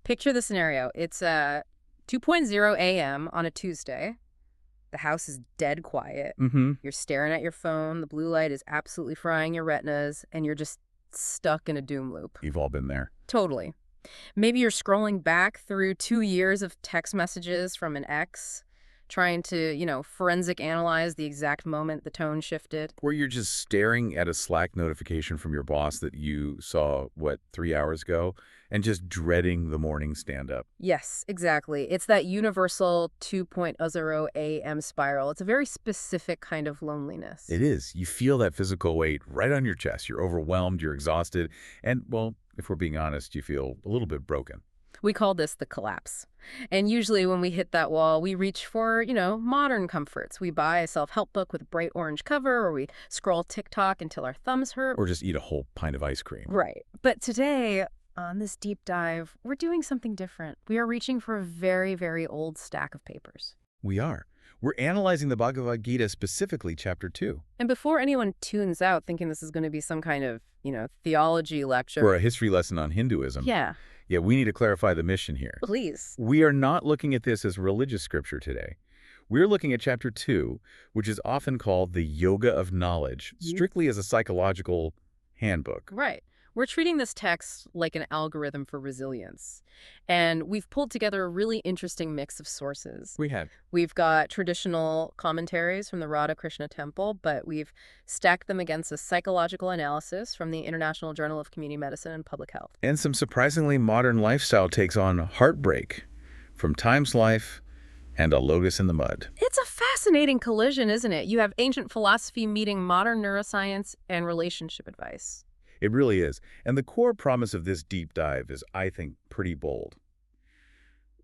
Picture the scenario. It's 2:00 a.m. on a Tuesday. The house is dead quiet. You're staring at your phone. The blue light is absolutely frying your retinas, and you're just stuck in a doom loop. You've all been there. Totally. Maybe you're scrolling back through 2 years of text messages from an ex, trying to, forensic analyze the exact moment the tone shifted. Where you're just staring at a Slack notification from your boss that you saw, 3 hours ago, and just dreading the morning stand-up. Yes, exactly. It's that universal 2:00 a.m. spiral. It's a very specific kind of loneliness. It is. You feel that physical weight right on your chest. You're overwhelmed, you're exhausted, and, well, if we're being honest, you feel a little bit broken. We call this the collapse. And usually when we hit that wall, we reach for, modern comforts. We buy a self-help book with a bright orange cover, or we scroll TikTok until our thumbs hurt. Or just eat a whole pint of ice cream. Right. But today, on this deep dive, we're doing something different. We are reaching for a very, very old stack of papers. We are. We're analyzing the Bhagavad Gita, specifically Chapter 2. And before anyone tunes out thinking this is going to be some kind of, theology lecture. Or a history lesson on Hinduism. Yeah. Yeah, we need to clarify the mission here. Please. We are not looking at this as religious scripture today. We're looking at Chapter 2, which is often called the Yoga of Knowledge, strictly as a psychological handbook. Right. We're treating this text like an algorithm for resilience. And we've pulled together a really interesting mix of sources. We have. We've got traditional commentaries from the Radha Krishna Temple, but we've stacked them against a psychological analysis from the International Journal of Community Medicine and Public Health. And some surprisingly modern lifestyle takes on Heartbreak, From Time's Life, and A Lotus in the Mud. It's a fascinating collision, isn't it? You have ancient philosophy meeting modern neuroscience and relationship advice. It really is. And the core promise of this deep dive is, I think, pretty bold.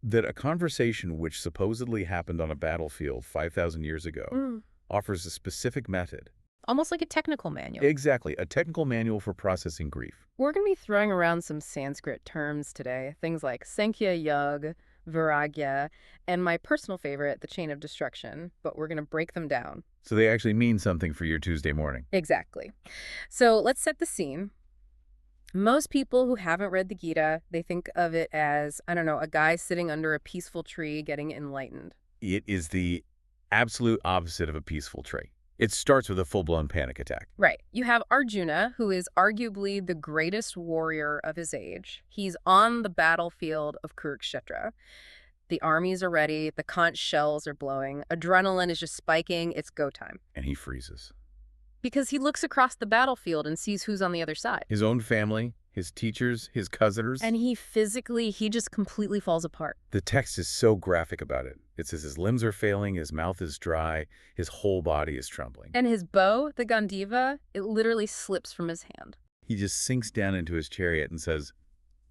That a conversation which supposedly happened on a battlefield 5,000 years ago offers a specific method. Almost like a technical manual. Exactly. A technical manual for processing grief. We're going to be throwing around some Sanskrit terms today. Things like Sankhya Yog, Vairagya, and my personal favorite, the chain of destruction. But we're going to break them down. So they actually mean something for your Tuesday morning. Exactly. So let's set the scene. Most people who haven't read the Gita, they think of it as, a guy sitting under a peaceful tree getting enlightened. It is the absolute opposite of a peaceful tree. It starts with a full-blown panic attack. Right. You have Arjuna, who is arguably the greatest warrior of his age. He's on the battlefield of Kurukshetra. The armies are ready. The conch shells are blowing. Adrenaline is just spiking. It's go time. And he freezes. Because he looks across the battlefield and sees who's on the other side. His own family, his teachers, his cousins. And he just completely falls apart. The text is so graphic about it. It says his limbs are failing, his mouth is dry, his whole body is trembling. And his bow, the Gandiva, it literally slips from his hand. He just sinks down into his chariot and says,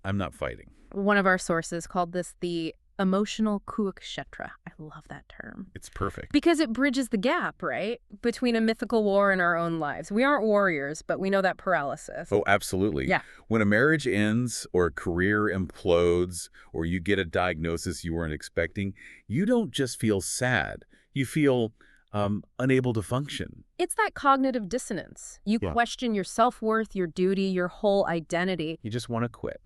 I'm not fighting. One of our sources called this the emotional Kurukshetra. I love that term. It's perfect. Because it bridges the gap, right? Between a mythical war and our own lives. We aren't warriors, but we know that paralysis. Oh, absolutely. Yeah. When a marriage ends or a career implodes or you get a diagnosis you weren't expecting, you don't just feel sad. You feel unable to function. It's that cognitive dissonance. You question your self-worth, your duty, your whole identity. You just want to quit.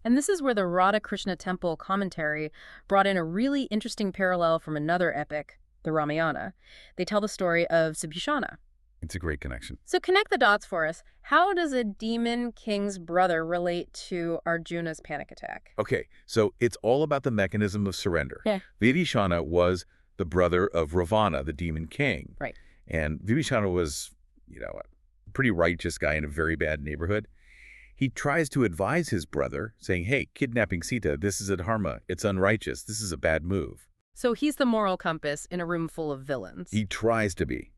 And this is where the Radha Krishna Temple commentary brought in a really interesting parallel from another epic, the Ramayana. They tell the story of Vibhishana. It's a great connection. So connect the dots for us. How does a demon king's brother relate to Arjuna's panic attack? Okay, so it's all about the mechanism of surrender. Yeah. Vibhishana was the brother of Ravana, the demon king. Right. And Vibhishana was, a pretty righteous guy in a very bad neighborhood. He tries to advise his brother, saying, hey, kidnapping Sita, this is a dharma. It's unrighteous. This is a bad move. So he's the moral compass in a room full of villains. He tries to be.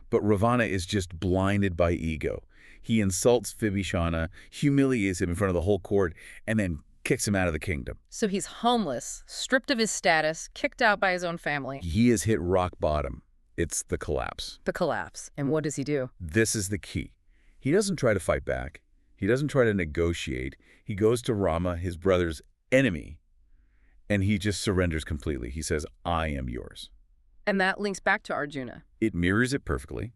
But Ravana is just blinded by ego. He insults Vibhishana, humiliates him in front of the whole court, and then kicks him out of the kingdom. So he's homeless, stripped of his status, kicked out by his own family. He has hit rock bottom. It's the collapse. The collapse. And what does he do? This is the key. He doesn't try to fight back. He doesn't try to negotiate. He goes to Rama, his brother's enemy, and he just surrenders completely. He says, I am yours. And that links back to Arjuna. It mirrors it perfectly.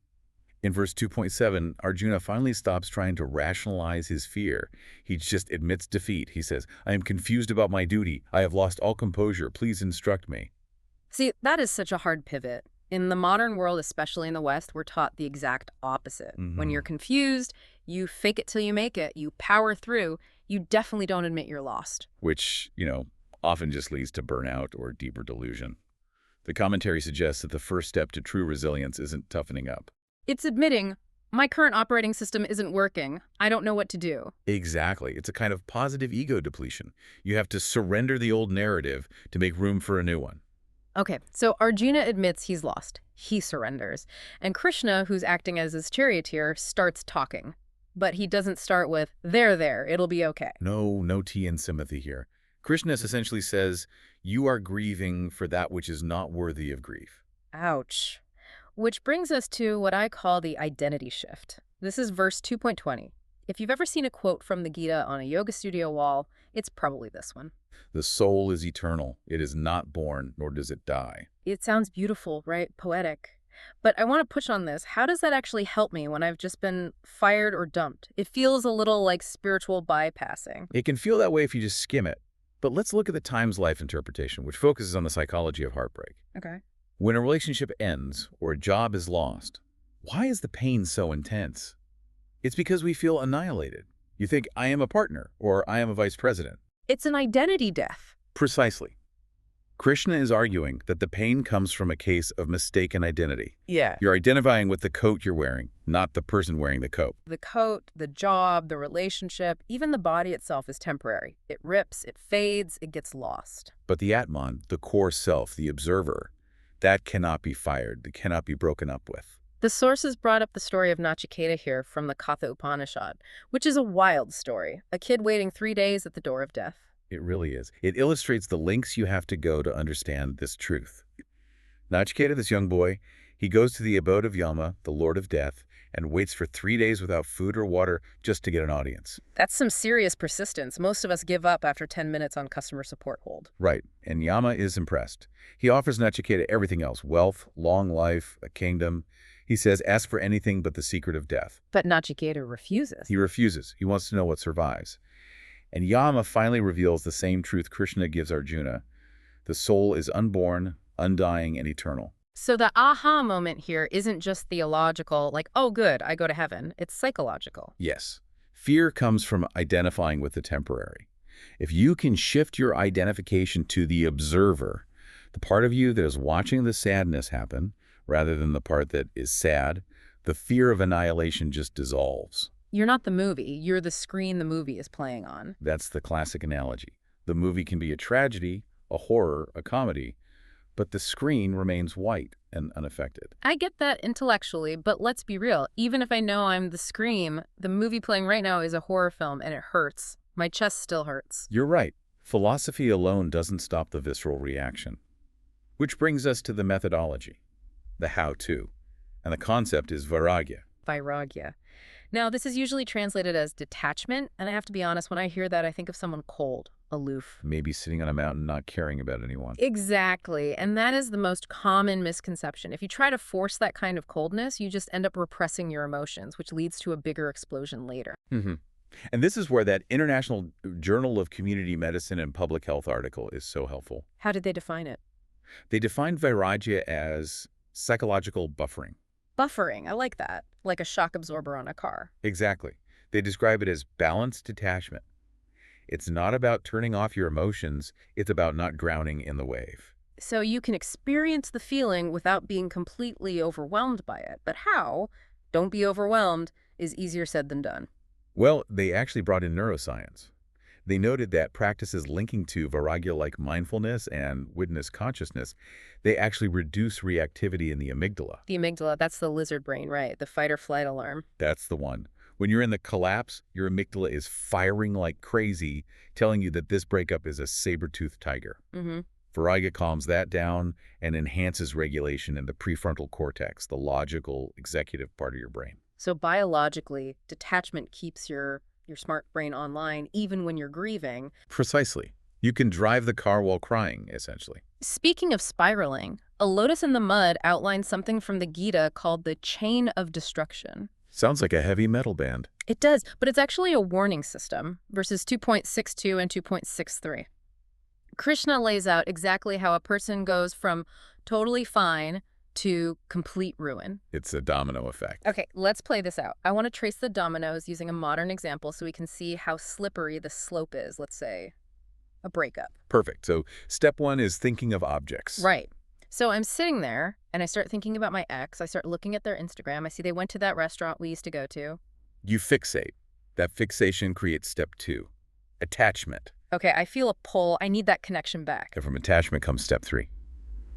In verse 2.7, Arjuna finally stops trying to rationalize his fear. He just admits defeat. He says, I am confused about my duty. I have lost all composure. Please instruct me. See, that is such a hard pivot. In the modern world, especially in the West, we're taught the exact opposite. When you're confused, you fake it till you make it, you power through, you definitely don't admit you're lost. Which, often just leads to burnout or deeper delusion. The commentary suggests that the first step to true resilience isn't toughening up. It's admitting, my current operating system isn't working. I don't know what to do. Exactly. It's a kind of positive ego depletion. You have to surrender the old narrative to make room for a new one. Okay, so Arjuna admits he's lost. He surrenders. And Krishna, who's acting as his charioteer, starts talking. But he doesn't start with, there, it'll be okay. No tea and sympathy here. Krishna essentially says, you are grieving for that which is not worthy of grief. Ouch. Which brings us to what I call the identity shift. This is verse 2.20. If you've ever seen a quote from the Gita on a yoga studio wall, it's probably this one. The soul is eternal. It is not born, nor does it die. It sounds beautiful, right? Poetic. But I want to push on this. How does that actually help me when I've just been fired or dumped? It feels a little like spiritual bypassing. It can feel that way if you just skim it. But let's look at the Times Life interpretation, which focuses on the psychology of heartbreak. Okay. When a relationship ends or a job is lost, why is the pain so intense? It's because we feel annihilated. You think, I am a partner, or I am a vice president. It's an identity death. Precisely. Krishna is arguing that the pain comes from a case of mistaken identity. Yeah. You're identifying with the coat you're wearing, not the person wearing the coat. The coat, the job, the relationship, even the body itself is temporary. It rips, it fades, it gets lost. But the Atman, the core self, the observer, that cannot be fired, that cannot be broken up with. The sources brought up the story of Nachiketa here from the Katha Upanishad, which is a wild story. A kid waiting 3 days at the door of death. It really is. It illustrates the lengths you have to go to understand this truth. Nachiketa, this young boy, he goes to the abode of Yama, the Lord of Death, and waits for 3 days without food or water just to get an audience. That's some serious persistence. Most of us give up after 10 minutes on customer support hold. Right, and Yama is impressed. He offers Nachiketa everything else, wealth, long life, a kingdom. He says, ask for anything but the secret of death. But Nachiketa refuses. He refuses. He wants to know what survives. And Yama finally reveals the same truth Krishna gives Arjuna. The soul is unborn, undying, and eternal. So the aha moment here isn't just theological, like, oh good, I go to heaven. It's psychological. Yes. Fear comes from identifying with the temporary. If you can shift your identification to the observer, the part of you that is watching the sadness happen, rather than the part that is sad, the fear of annihilation just dissolves. You're not the movie. You're the screen the movie is playing on. That's the classic analogy. The movie can be a tragedy, a horror, a comedy, but the screen remains white and unaffected. I get that intellectually, but let's be real. Even if I know I'm the scream, the movie playing right now is a horror film and it hurts. My chest still hurts. You're right. Philosophy alone doesn't stop the visceral reaction. Which brings us to the methodology, the how-to, and the concept is Vairagya. Vairagya. Now, this is usually translated as detachment, and I have to be honest, when I hear that, I think of someone cold, aloof. Maybe sitting on a mountain not caring about anyone. Exactly, and that is the most common misconception. If you try to force that kind of coldness, you just end up repressing your emotions, which leads to a bigger explosion later. And this is where that International Journal of Community Medicine and Public Health article is so helpful. How did they define it? They defined Vairagya as psychological buffering. Buffering, I like that. Like a shock absorber on a car. Exactly. They describe it as balanced detachment. It's not about turning off your emotions, it's about not drowning in the wave. So you can experience the feeling without being completely overwhelmed by it. But how? Don't be overwhelmed is easier said than done. Well, they actually brought in neuroscience. They noted that practices linking to Vairagya like mindfulness and witness consciousness, they actually reduce reactivity in the amygdala. The amygdala, that's the lizard brain, right? The fight or flight alarm. That's the one. When you're in the collapse, your amygdala is firing like crazy, telling you that this breakup is a saber-toothed tiger. Vairagya calms that down and enhances regulation in the prefrontal cortex, the logical, executive part of your brain. So biologically, detachment keeps your smart brain online even when you're grieving. Precisely. You can drive the car while crying, essentially. Speaking of spiraling, A Lotus in the Mud outlines something from the Gita called the chain of destruction. Sounds like a heavy metal band. It does, but it's actually a warning system, verses 2.62 and 2.63. Krishna lays out exactly how a person goes from totally fine to complete ruin. It's a domino effect. Okay, let's play this out. I want to trace the dominoes using a modern example so we can see how slippery the slope is. Let's say a breakup. Perfect. So step one is thinking of objects. Right. So I'm sitting there and I start thinking about my ex. I start looking at their Instagram. I see they went to that restaurant we used to go to. You fixate. That fixation creates step two, attachment. Okay, I feel a pull. I need that connection back. And from attachment comes step three,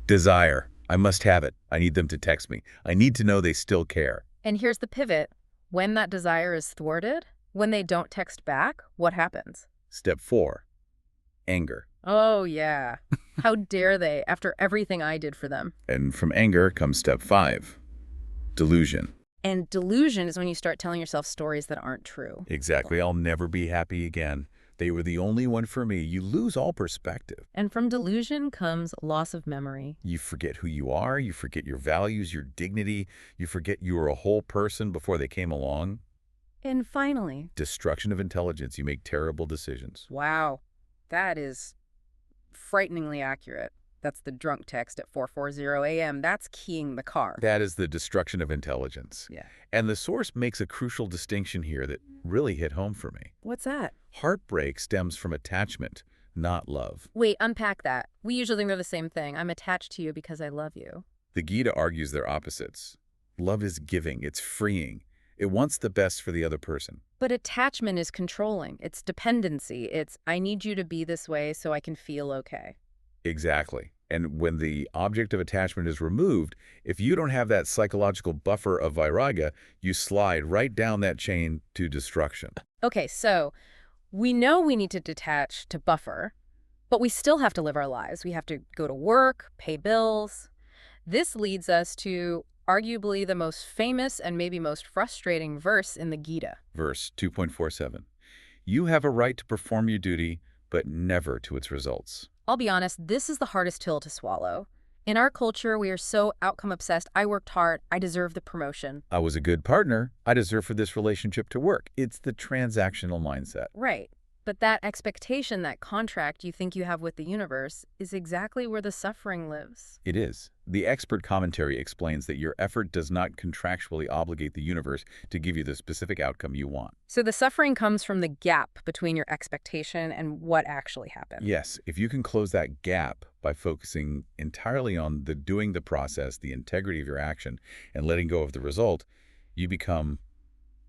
desire. I must have it. I need them to text me. I need to know they still care. And here's the pivot. When that desire is thwarted, when they don't text back, what happens? Step four, anger. Oh, yeah. How dare they, after everything I did for them? And from anger comes step five, delusion. And delusion is when you start telling yourself stories that aren't true. Exactly. I'll never be happy again. They were the only one for me. You lose all perspective. And from delusion comes loss of memory. You forget who you are. You forget your values, your dignity. You forget you were a whole person before they came along. And finally, Destruction of intelligence. You make terrible decisions. wow, that is frighteningly accurate. That's the drunk text at 4:40 a.m. That's keying the car. That is the destruction of intelligence. Yeah. And the source makes a crucial distinction here that really hit home for me. What's that? Heartbreak stems from attachment, not love. Wait, unpack that. We usually think they're the same thing. I'm attached to you because I love you. The Gita argues they're opposites. Love is giving. It's freeing. It wants the best for the other person. But attachment is controlling. It's dependency. It's, I need you to be this way so I can feel okay. Exactly. And when the object of attachment is removed, if you don't have that psychological buffer of Vairagya, you slide right down that chain to destruction. Okay, so we know we need to detach to buffer, but we still have to live our lives. We have to go to work, pay bills. This leads us to arguably the most famous and maybe most frustrating verse in the Gita. Verse 2.47. You have a right to perform your duty, but never to its results. I'll be honest, this is the hardest pill to swallow. In our culture, we are so outcome obsessed. I worked hard. I deserve the promotion. I was a good partner. I deserve for this relationship to work. It's the transactional mindset. Right. But that expectation, that contract you think you have with the universe, is exactly where the suffering lives. It is. The expert commentary explains that your effort does not contractually obligate the universe to give you the specific outcome you want. So the suffering comes from the gap between your expectation and what actually happened. Yes, if you can close that gap by focusing entirely on the doing the process, the integrity of your action, and letting go of the result, you become,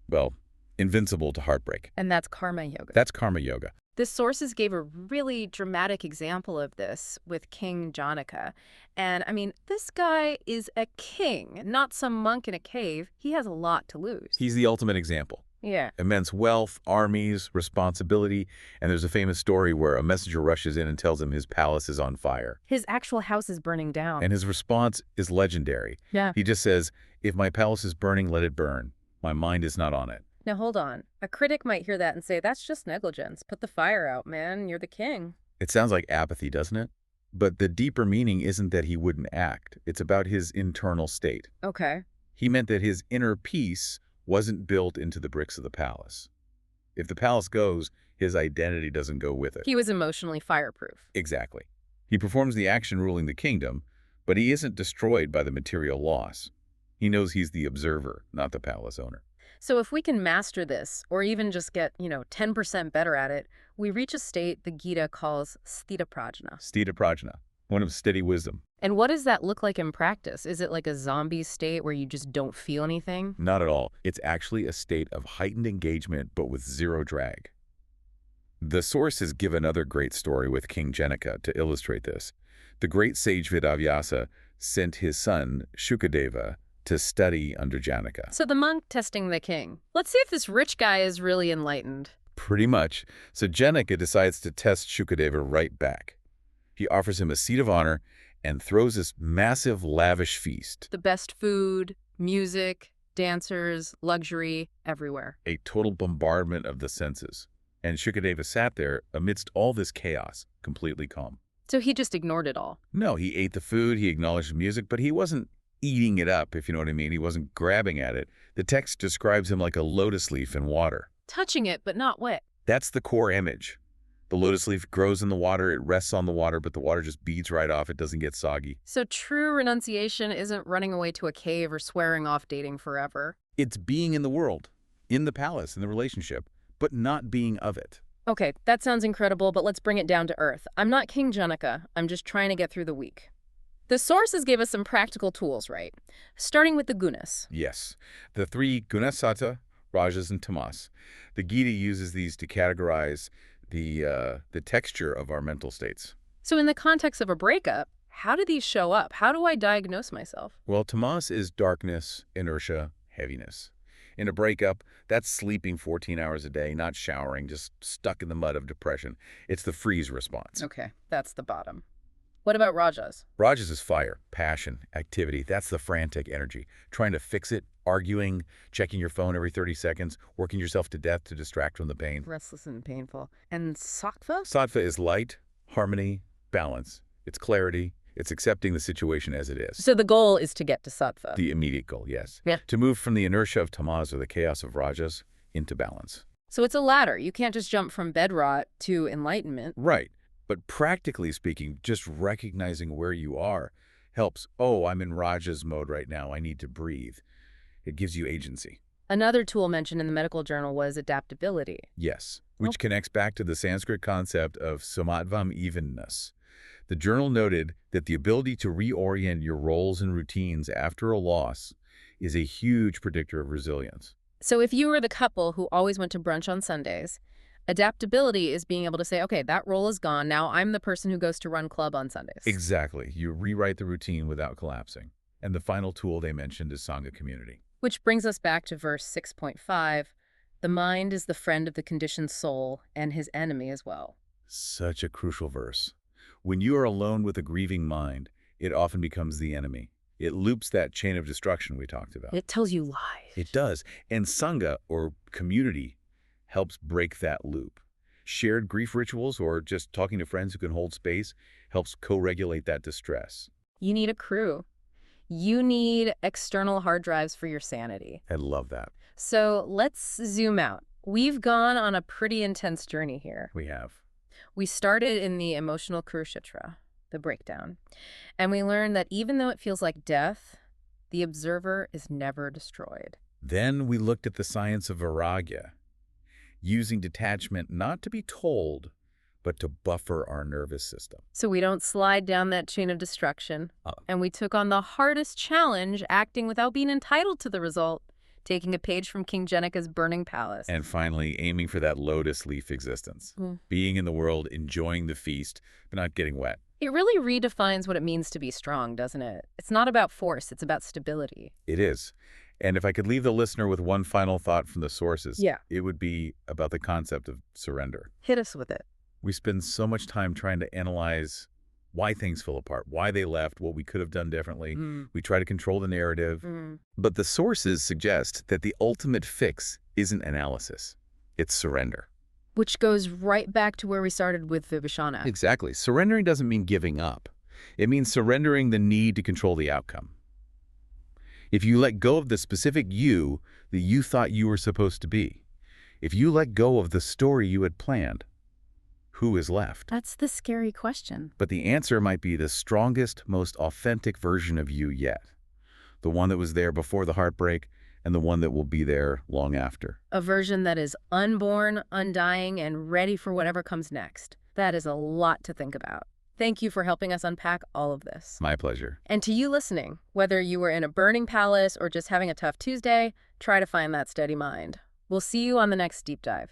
well, invincible to heartbreak. And that's karma yoga. That's karma yoga. The sources gave a really dramatic example of this with King Janaka. And I mean, this guy is a king, not some monk in a cave. He has a lot to lose. He's the ultimate example. Yeah. Immense wealth, armies, responsibility, and there's a famous story where a messenger rushes in and tells him his palace is on fire. His actual house is burning down. And his response is legendary. Yeah. He just says, if my palace is burning, let it burn. My mind is not on it. Now, hold on. A critic might hear that and say, that's just negligence. Put the fire out, man. You're the king. It sounds like apathy, doesn't it? But the deeper meaning isn't that he wouldn't act. It's about his internal state. Okay. He meant that his inner peace wasn't built into the bricks of the palace. If the palace goes, his identity doesn't go with it. He was emotionally fireproof. Exactly. He performs the action ruling the kingdom, but he isn't destroyed by the material loss. He knows he's the observer, not the palace owner. So if we can master this, or even just get, 10% better at it, we reach a state the Gita calls sthita prajna. Sthita prajna, one of steady wisdom. And what does that look like in practice? Is it like a zombie state where you just don't feel anything? Not at all. It's actually a state of heightened engagement, but with zero drag. The sources give another great story with King Janaka to illustrate this. The great sage Vedavyasa sent his son, Shukadeva, to study under Janaka. So the monk testing the king. Let's see if this rich guy is really enlightened. Pretty much. So Janaka decides to test Shukadeva right back. He offers him a seat of honor and throws this massive, lavish feast. The best food, music, dancers, luxury, everywhere. A total bombardment of the senses. And Shukadeva sat there amidst all this chaos, completely calm. So he just ignored it all. No, he ate the food, he acknowledged the music, but he wasn't eating it up, if you know what I mean. He wasn't grabbing at it. The text describes him like a lotus leaf in water. Touching it, but not wet. That's the core image. The lotus leaf grows in the water, it rests on the water, but the water just beads right off, it doesn't get soggy. So true renunciation isn't running away to a cave or swearing off dating forever. It's being in the world, in the palace, in the relationship, but not being of it. Okay, that sounds incredible, but let's bring it down to earth. I'm not King Janaka. I'm just trying to get through the week. The sources gave us some practical tools, right? Starting with the gunas. Yes. The three gunas, sattva, rajas, and tamas. The Gita uses these to categorize the texture of our mental states. So in the context of a breakup, how do these show up? How do I diagnose myself? Well, tamas is darkness, inertia, heaviness. In a breakup, that's sleeping 14 hours a day, not showering, just stuck in the mud of depression. It's the freeze response. Okay, that's the bottom. What about rajas? Rajas is fire, passion, activity. That's the frantic energy. Trying to fix it, arguing, checking your phone every 30 seconds, working yourself to death to distract from the pain. Restless and painful. And sattva? Sattva is light, harmony, balance. It's clarity. It's accepting the situation as it is. So the goal is to get to sattva. The immediate goal, yes. Yeah. To move from the inertia of tamas or the chaos of rajas into balance. So it's a ladder. You can't just jump from bedrock to enlightenment. Right. But practically speaking, just recognizing where you are helps. Oh, I'm in rajas mode right now. I need to breathe. It gives you agency. Another tool mentioned in the medical journal was adaptability. Yes, which connects back to the Sanskrit concept of samatvam evenness. The journal noted that the ability to reorient your roles and routines after a loss is a huge predictor of resilience. So if you were the couple who always went to brunch on Sundays, adaptability is being able to say, okay, that role is gone. Now I'm the person who goes to run club on Sundays. Exactly. You rewrite the routine without collapsing. And the final tool they mentioned is Sangha community. Which brings us back to verse 6.5. The mind is the friend of the conditioned soul and his enemy as well. Such a crucial verse. When you are alone with a grieving mind, it often becomes the enemy. It loops that chain of destruction we talked about. It tells you lies. It does. And Sangha, or community, helps break that loop. Shared grief rituals or just talking to friends who can hold space helps co-regulate that distress. You need a crew. You need external hard drives for your sanity. I love that. So let's zoom out. We've gone on a pretty intense journey here. We have. We started in the emotional Kurukshetra, the breakdown, and we learned that even though it feels like death, the observer is never destroyed. Then we looked at the science of Vairagya, using detachment not to be told, but to buffer our nervous system. So we don't slide down that chain of destruction, and we took on the hardest challenge, acting without being entitled to the result, taking a page from King Janaka's burning palace. And finally, aiming for that lotus leaf existence. Being in the world, enjoying the feast, but not getting wet. It really redefines what it means to be strong, doesn't it? It's not about force, it's about stability. It is. And if I could leave the listener with one final thought from the sources, it would be about the concept of surrender. Hit us with it. We spend so much time trying to analyze why things fell apart, why they left, what we could have done differently. We try to control the narrative. But the sources suggest that the ultimate fix isn't analysis. It's surrender. Which goes right back to where we started with Vibhishana. Exactly. Surrendering doesn't mean giving up. It means surrendering the need to control the outcome. If you let go of the specific you that you thought you were supposed to be, if you let go of the story you had planned, who is left? That's the scary question. But the answer might be the strongest, most authentic version of you yet. The one that was there before the heartbreak and the one that will be there long after. A version that is unborn, undying, and ready for whatever comes next. That is a lot to think about. Thank you for helping us unpack all of this. My pleasure. And to you listening, whether you were in a burning palace or just having a tough Tuesday, try to find that steady mind. We'll see you on the next deep dive.